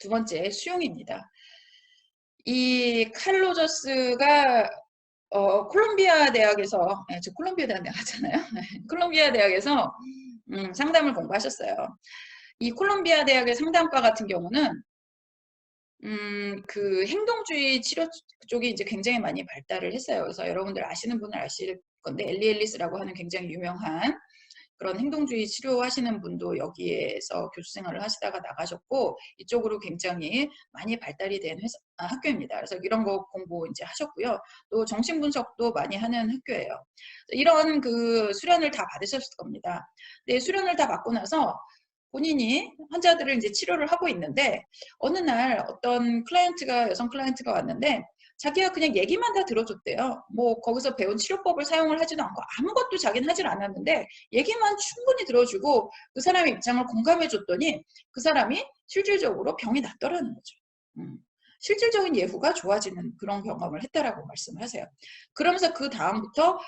두 번째, 수용입니다. 이 칼 로저스가 콜롬비아 대학에서, 저 콜롬비아 대학 나갔잖아요. 콜롬비아 대학에서 상담을 공부하셨어요. 이 콜롬비아 대학의 상담과 같은 경우는 그 행동주의 치료 쪽이 이제 굉장히 많이 발달을 했어요. 그래서 여러분들 아시는 분은 아실 건데 엘리 앨리스라고 하는 굉장히 유명한 그런 행동주의 치료하시는 분도 여기에서 교수 생활을 하시다가 나가셨고 이쪽으로 굉장히 많이 발달이 된 학교입니다. 그래서 이런 거 공부 이제 하셨고요. 또 정신분석도 많이 하는 학교예요. 이런 그 수련을 다 받으셨을 겁니다. 근데 수련을 다 받고 나서 본인이 환자들을 이제 치료를 하고 있는데 어느 날 어떤 여성 클라이언트가 왔는데 자기가 그냥 얘기만 다 들어줬대요. 뭐 거기서 배운 치료법을 사용을 하지도 않고 아무것도 자기는 하질 않았는데 얘기만 충분히 들어주고 그 사람의 입장을 공감해 줬더니 그 사람이 실질적으로 병이 낫더라는 거죠. 실질적인 예후가 좋아지는 그런 경험을 했다라고 말씀을 하세요. 그러면서 그 다음부터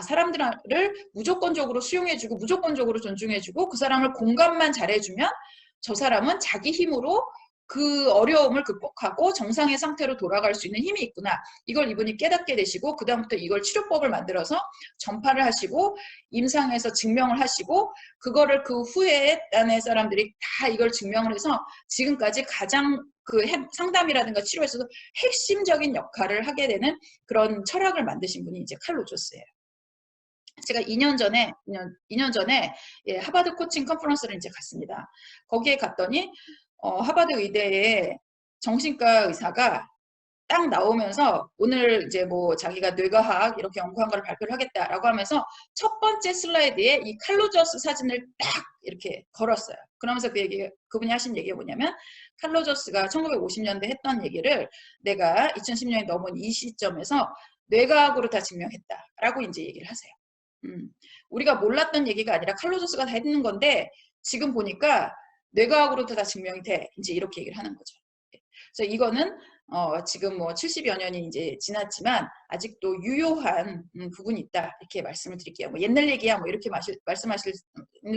사람들을 무조건적으로 수용해주고 무조건적으로 존중해주고 그 사람을 공감만 잘해주면 저 사람은 자기 힘으로 그 어려움을 극복하고 정상의 상태로 돌아갈 수 있는 힘이 있구나. 이걸 이분이 깨닫게 되시고 그 다음부터 이걸 치료법을 만들어서 전파를 하시고 임상에서 증명을 하시고 그거를 그 후에 딴의 사람들이 다 이걸 증명을 해서 지금까지 가장 그 상담이라든가 치료에서도 핵심적인 역할을 하게 되는 그런 철학을 만드신 분이 이제 칼 로저스예요. 제가 2년 전에 하버드 코칭 컨퍼런스를 이제 갔습니다. 거기에 갔더니 하버드 의대의 정신과 의사가 딱 나오면서 오늘 이제 뭐 자기가 뇌과학 이렇게 연구한 걸 발표를 하겠다라고 하면서 첫 번째 슬라이드에 이 칼 로저스 사진을 딱 이렇게 걸었어요. 그러면서 그분이 하신 얘기가 뭐냐면 칼 로저스가 1950년대 했던 얘기를 내가 2010년이 넘은 이 시점에서 뇌과학으로 다 증명했다라고 이제 얘기를 하세요. 우리가 몰랐던 얘기가 아니라 칼 로저스가 다 했는 건데 지금 보니까 뇌과학으로도 다 증명이 돼. 이제 이렇게 얘기를 하는 거죠. 그래서 이거는 지금 뭐 70여 년이 이제 지났지만 아직도 유효한 부분이 있다 이렇게 말씀을 드릴게요. 뭐 옛날 얘기야 뭐 이렇게 말씀하실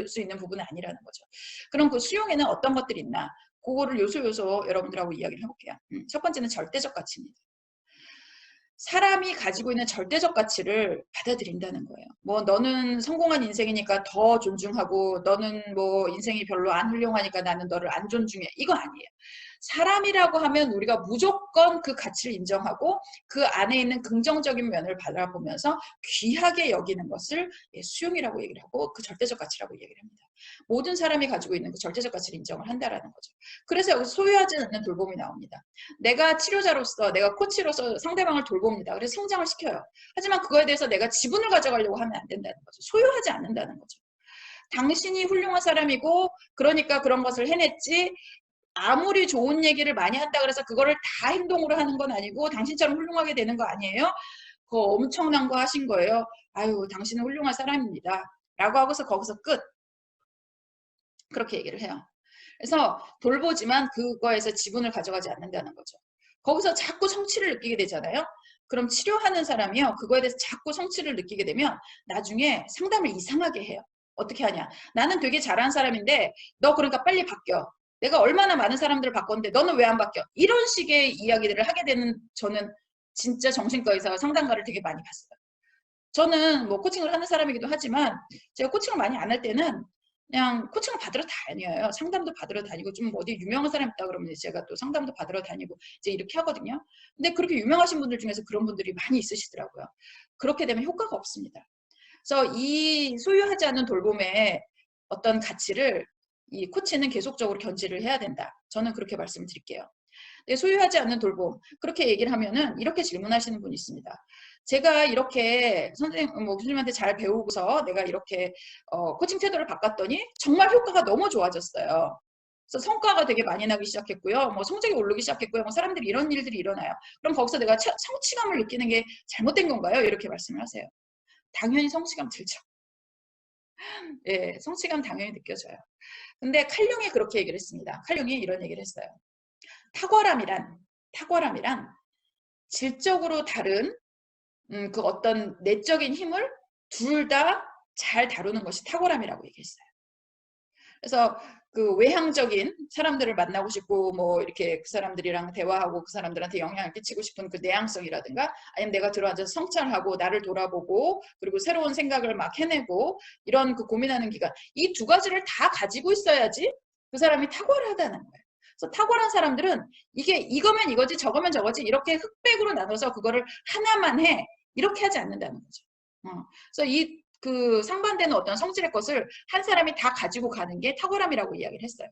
수 있는 부분은 아니라는 거죠. 그럼 그 수용에는 어떤 것들이 있나? 그거를 요소 여러분들하고 이야기를 해볼게요. 첫 번째는 절대적 가치입니다. 사람이 가지고 있는 절대적 가치를 받아들인다는 거예요. 뭐 너는 성공한 인생이니까 더 존중하고 너는 뭐 인생이 별로 안 훌륭하니까 나는 너를 안 존중해. 이거 아니에요. 사람이라고 하면 우리가 무조건 그 가치를 인정하고 그 안에 있는 긍정적인 면을 바라보면서 귀하게 여기는 것을 수용이라고 얘기를 하고 그 절대적 가치라고 얘기를 합니다. 모든 사람이 가지고 있는 그 절대적 가치를 인정을 한다라는 거죠. 그래서 여기서 소유하지 않는 돌봄이 나옵니다. 내가 치료자로서 내가 코치로서 상대방을 돌봅니다. 그래서 성장을 시켜요. 하지만 그거에 대해서 내가 지분을 가져가려고 하면 안 된다는 거죠. 소유하지 않는다는 거죠. 당신이 훌륭한 사람이고 그러니까 그런 것을 해냈지 아무리 좋은 얘기를 많이 한다 그래서 그거를 다 행동으로 하는 건 아니고 당신처럼 훌륭하게 되는 거 아니에요? 그거 엄청난 거 하신 거예요. 아유 당신은 훌륭한 사람입니다. 라고 하고서 거기서 끝. 그렇게 얘기를 해요. 그래서 돌보지만 그거에서 지분을 가져가지 않는다는 거죠. 거기서 자꾸 성취를 느끼게 되잖아요. 그럼 치료하는 사람이요. 그거에 대해서 자꾸 성취를 느끼게 되면 나중에 상담을 이상하게 해요. 어떻게 하냐. 나는 되게 잘하는 사람인데 너 그러니까 빨리 바뀌어. 내가 얼마나 많은 사람들을 바꿨는데 너는 왜 안 바뀌어? 이런 식의 이야기들을 하게 되는 저는 진짜 정신과 의사 상담가를 되게 많이 봤어요. 저는 뭐 코칭을 하는 사람이기도 하지만 제가 코칭을 많이 안 할 때는 그냥 코칭을 받으러 다녀요. 상담도 받으러 다니고 좀 어디 유명한 사람 있다 그러면 제가 또 상담도 받으러 다니고 이제 이렇게 하거든요. 근데 그렇게 유명하신 분들 중에서 그런 분들이 많이 있으시더라고요. 그렇게 되면 효과가 없습니다. 그래서 이 소유하지 않는 돌봄의 어떤 가치를 이 코치는 계속적으로 견지를 해야 된다. 저는 그렇게 말씀드릴게요. 소유하지 않는 돌봄 그렇게 얘기를 하면은 이렇게 질문하시는 분이 있습니다. 제가 이렇게 선생님 뭐 교수님한테 잘 배우고서 내가 이렇게 코칭 태도를 바꿨더니 정말 효과가 너무 좋아졌어요. 그래서 성과가 되게 많이 나기 시작했고요. 뭐 성적이 오르기 시작했고요. 뭐 사람들이 이런 일들이 일어나요. 그럼 거기서 내가 성취감을 느끼는 게 잘못된 건가요? 이렇게 말씀을 하세요. 당연히 성취감 들죠. 예, 성취감 당연히 느껴져요. 근데 칼융이 그렇게 얘기를 했습니다. 칼융이 이런 얘기를 했어요. 탁월함이란 질적으로 다른 그 어떤 내적인 힘을 둘 다 잘 다루는 것이 탁월함이라고 얘기했어요. 그래서 그 외향적인 사람들을 만나고 싶고 뭐 이렇게 그 사람들이랑 대화하고 그 사람들한테 영향을 끼치고 싶은 그 내향성이라든가 아니면 내가 들어앉아서 성찰하고 나를 돌아보고 그리고 새로운 생각을 막 해내고 이런 그 고민하는 기간 이 두 가지를 다 가지고 있어야지 그 사람이 탁월하다는 거예요. 그래서 탁월한 사람들은 이게 이거면 이거지 저거면 저거지 이렇게 흑백으로 나눠서 그거를 하나만 해 이렇게 하지 않는다는 거죠. 그래서 이 그 상반되는 어떤 성질의 것을 한 사람이 다 가지고 가는 게 탁월함이라고 이야기를 했어요.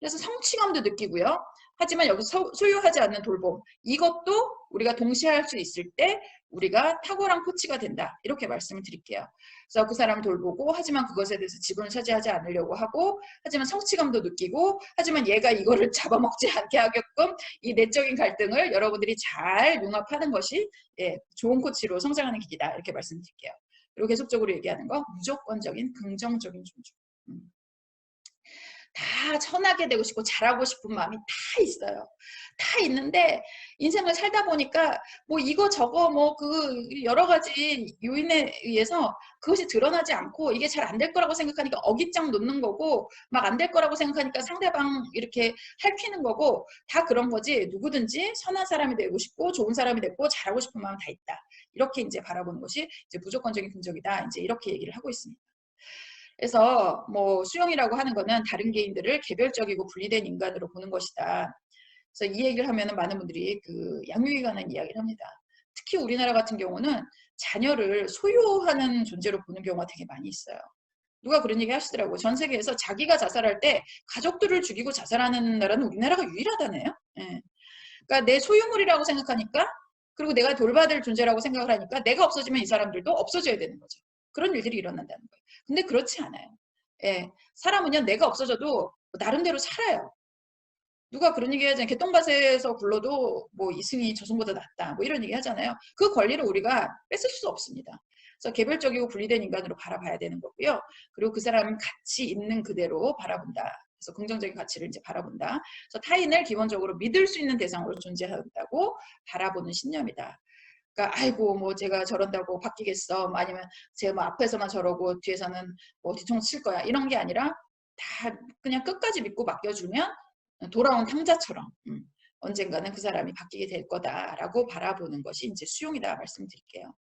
그래서 성취감도 느끼고요. 하지만 여기서 소유하지 않는 돌봄 이것도 우리가 동시에 할 수 있을 때 우리가 탁월한 코치가 된다. 이렇게 말씀을 드릴게요. 그래서 그 사람을 돌보고 하지만 그것에 대해서 지분을 차지하지 않으려고 하고 하지만 성취감도 느끼고 하지만 얘가 이거를 잡아먹지 않게 하게끔 이 내적인 갈등을 여러분들이 잘 융합하는 것이 좋은 코치로 성장하는 길이다. 이렇게 말씀드릴게요. 그리고 계속적으로 얘기하는 거 무조건적인 긍정적인 존중. 다 선하게 되고 싶고 잘하고 싶은 마음이 다 있어요. 다 있는데 인생을 살다 보니까 뭐 이거 저거 뭐 그 여러 가지 요인에 의해서 그것이 드러나지 않고 이게 잘 안 될 거라고 생각하니까 어깃장 놓는 거고 막 안 될 거라고 생각하니까 상대방 이렇게 핥히는 거고 다 그런 거지 누구든지 선한 사람이 되고 싶고 좋은 사람이 되고 잘하고 싶은 마음 다 있다. 이렇게 이제 바라보는 것이 이제 무조건적인 긍정이다. 이제 이렇게 얘기를 하고 있습니다. 그래서 뭐 수용이라고 하는 거는 다른 개인들을 개별적이고 분리된 인간으로 보는 것이다. 그래서 이 얘기를 하면은 많은 분들이 그 양육에 관한 이야기를 합니다. 특히 우리나라 같은 경우는 자녀를 소유하는 존재로 보는 경우가 되게 많이 있어요. 누가 그런 얘기 하시더라고요. 전 세계에서 자기가 자살할 때 가족들을 죽이고 자살하는 나라는 우리나라가 유일하다네요. 예. 그러니까 내 소유물이라고 생각하니까 그리고 내가 돌봐야 존재라고 생각을 하니까 내가 없어지면 이 사람들도 없어져야 되는 거죠. 그런 일들이 일어난다는 거예요. 근데 그렇지 않아요. 예, 사람은요 내가 없어져도 나름대로 살아요. 누가 그런 얘기 하잖아요. 개똥밭에서 굴러도 뭐 이승이 저승보다 낫다. 뭐 이런 얘기 하잖아요. 그 권리를 우리가 뺏을 수 없습니다. 그래서 개별적이고 분리된 인간으로 바라봐야 되는 거고요. 그리고 그 사람 가치 있는 그대로 바라본다. 그래서 긍정적인 가치를 이제 바라본다. 그래서 타인을 기본적으로 믿을 수 있는 대상으로 존재한다고 바라보는 신념이다. 그러니까 아이고 뭐 제가 저런다고 바뀌겠어. 뭐 아니면 제가 뭐 앞에서만 저러고 뒤에서는 뭐 뒤통수 칠 거야. 이런 게 아니라 다 그냥 끝까지 믿고 맡겨주면 돌아온 탕자처럼 언젠가는 그 사람이 바뀌게 될 거다라고 바라보는 것이 이제 수용이다 말씀드릴게요.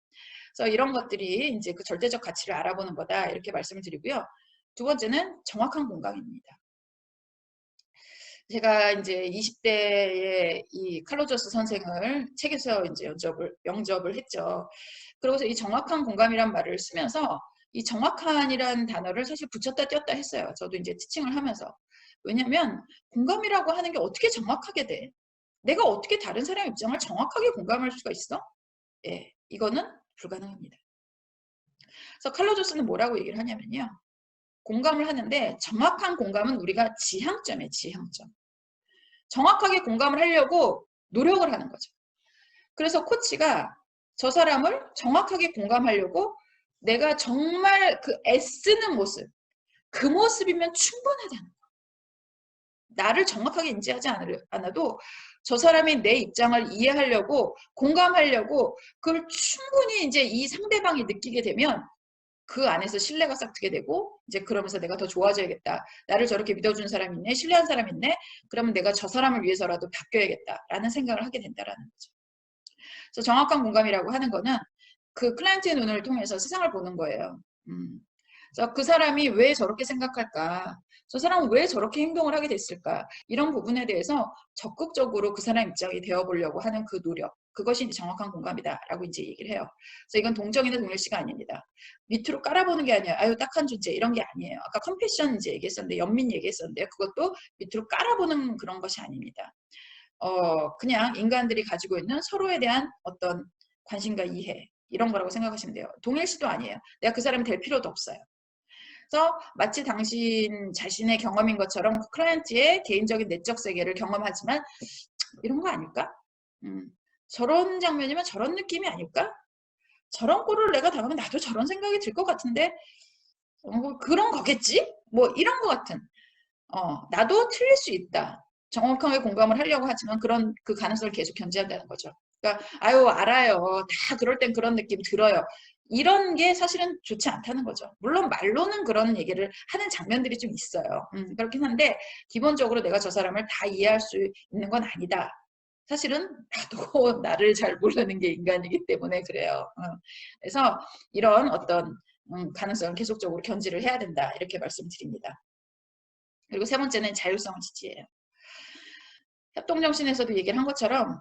그래서 이런 것들이 이제 그 절대적 가치를 알아보는 거다 이렇게 말씀을 드리고요. 두 번째는 정확한 공감입니다. 제가 이제 20대에 이 칼로저스 선생을 책에서 이제 영접을 했죠. 그러고서 이 정확한 공감이란 말을 쓰면서 이 정확한이란 단어를 사실 붙였다 띄었다 했어요. 저도 이제 티칭을 하면서. 왜냐면 공감이라고 하는 게 어떻게 정확하게 돼? 내가 어떻게 다른 사람 입장을 정확하게 공감할 수가 있어? 예, 이거는 불가능합니다. 그래서 칼로저스는 뭐라고 얘기를 하냐면요. 공감을 하는데 정확한 공감은 우리가 지향점이에요. 지향점. 정확하게 공감을 하려고 노력을 하는 거죠. 그래서 코치가 저 사람을 정확하게 공감하려고 내가 정말 그 애쓰는 모습, 그 모습이면 충분하다는 거예요. 나를 정확하게 인지하지 않아도 저 사람이 내 입장을 이해하려고 공감하려고 그걸 충분히 이제 이 상대방이 느끼게 되면 그 안에서 신뢰가 싹 트게 되고 이제 그러면서 내가 더 좋아져야겠다. 나를 저렇게 믿어주는 사람이 있네. 신뢰한 사람이 있네. 그러면 내가 저 사람을 위해서라도 바뀌어야겠다라는 생각을 하게 된다라는 거죠. 그래서 정확한 공감이라고 하는 거는 그 클라이언트의 눈을 통해서 세상을 보는 거예요. 그래서 그 사람이 왜 저렇게 생각할까? 저 사람은 왜 저렇게 행동을 하게 됐을까? 이런 부분에 대해서 적극적으로 그 사람 입장이 되어보려고 하는 그 노력. 그것이 이제 정확한 공감이다라고 이제 얘기를 해요. 그래서 이건 동정이나 동일시가 아닙니다. 밑으로 깔아보는 게 아니에요. 아유 딱한 존재 이런 게 아니에요. 아까 컴패션 이제 얘기했었는데 연민 얘기했었는데 그것도 밑으로 깔아보는 그런 것이 아닙니다. 그냥 인간들이 가지고 있는 서로에 대한 어떤 관심과 이해 이런 거라고 생각하시면 돼요. 동일시도 아니에요. 내가 그 사람이 될 필요도 없어요. 그래서 마치 당신 자신의 경험인 것처럼 그 클라이언트의 개인적인 내적 세계를 경험하지만 이런 거 아닐까? 저런 장면이면 저런 느낌이 아닐까? 저런 꼴을 내가 당하면 나도 저런 생각이 들 것 같은데 뭐 그런 거겠지? 뭐 이런 거 같은 나도 틀릴 수 있다. 정확하게 공감을 하려고 하지만 그런 그 가능성을 계속 견제한다는 거죠. 그러니까 아유 알아요. 다 그럴 땐 그런 느낌 들어요. 이런 게 사실은 좋지 않다는 거죠. 물론 말로는 그런 얘기를 하는 장면들이 좀 있어요. 그렇긴 한데 기본적으로 내가 저 사람을 다 이해할 수 있는 건 아니다. 사실은 나도 나를 잘 모르는 게 인간이기 때문에 그래요. 그래서 이런 어떤 가능성을 계속적으로 견지를 해야 된다. 이렇게 말씀드립니다. 그리고 세 번째는 자율성을 지지해요. 협동정신에서도 얘기를 한 것처럼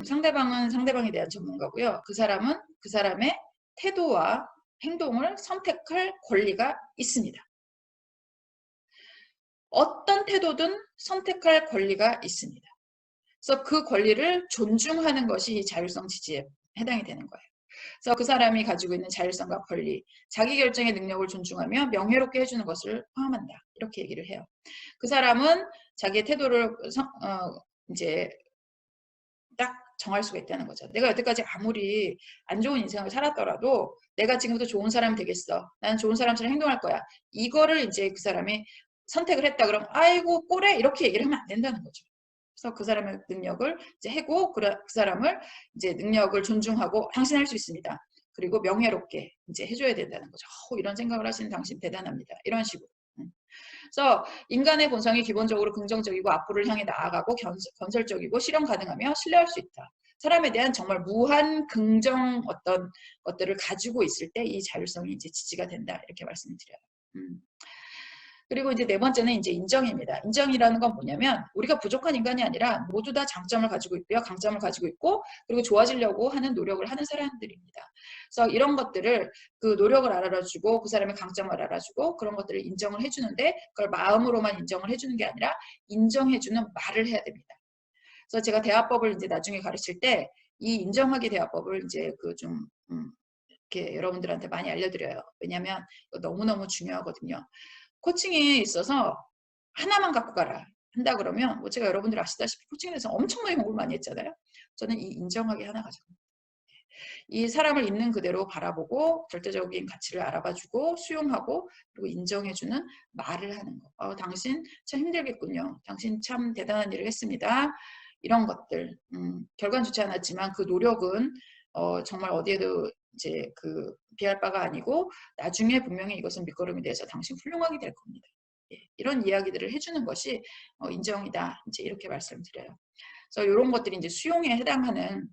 상대방은 상대방에 대한 전문가고요. 그 사람은 그 사람의 태도와 행동을 선택할 권리가 있습니다. 어떤 태도든 선택할 권리가 있습니다. 그래서 그 권리를 존중하는 것이 자율성 지지에 해당이 되는 거예요. 그래서 그 사람이 가지고 있는 자율성과 권리, 자기결정의 능력을 존중하며 명예롭게 해주는 것을 포함한다. 이렇게 얘기를 해요. 그 사람은 자기의 태도를 이제 딱 정할 수가 있다는 거죠. 내가 여태까지 아무리 안 좋은 인생을 살았더라도 내가 지금부터 좋은 사람이 되겠어. 나는 좋은 사람처럼 행동할 거야. 이거를 이제 그 사람이 선택을 했다 그러면 아이고 꼴에 이렇게 얘기를 하면 안 된다는 거죠. 그래서 그 사람의 능력을 이제 해고 그 사람을 이제 능력을 존중하고 당신 할 수 있습니다. 그리고 명예롭게 이제 해줘야 된다는 거죠. 이런 생각을 하시는 당신 대단합니다. 이런 식으로. 그래서 인간의 본성이 기본적으로 긍정적이고 앞으로를 향해 나아가고 건설적이고 실현 가능하며 신뢰할 수 있다. 사람에 대한 정말 무한 긍정 어떤 것들을 가지고 있을 때 이 자율성이 이제 지지가 된다. 이렇게 말씀을 드려요. 그리고 이제 네 번째는 이제 인정입니다. 인정이라는 건 뭐냐면 우리가 부족한 인간이 아니라 모두 다 장점을 가지고 있고요. 강점을 가지고 있고 그리고 좋아지려고 하는 노력을 하는 사람들입니다. 그래서 이런 것들을 그 노력을 알아주고 그 사람의 강점을 알아주고 그런 것들을 인정을 해주는데 그걸 마음으로만 인정을 해주는 게 아니라 인정해주는 말을 해야 됩니다. 그래서 제가 대화법을 이제 나중에 가르칠 때 이 인정하기 대화법을 이제 그좀 이렇게 여러분들한테 많이 알려드려요. 왜냐하면 너무너무 중요하거든요. 코칭에 있어서 하나만 갖고 가라 한다 그러면 뭐 제가 여러분들 아시다시피 코칭에 대해서 엄청나게 공부를 많이 했잖아요. 저는 이 인정하기 하나 가져갑니다. 이 사람을 있는 그대로 바라보고 절대적인 가치를 알아봐주고 수용하고 그리고 인정해주는 말을 하는 거. 당신 참 힘들겠군요. 당신 참 대단한 일을 했습니다. 이런 것들 결과는 좋지 않았지만 그 노력은 정말 어디에도 이제 그 비할 바가 아니고 나중에 분명히 이것은 밑거름이 돼서 당신 훌륭하게 될 겁니다. 예, 이런 이야기들을 해주는 것이 인정이다. 이제 이렇게 말씀드려요. 그래서 이런 것들이 이제 수용에 해당하는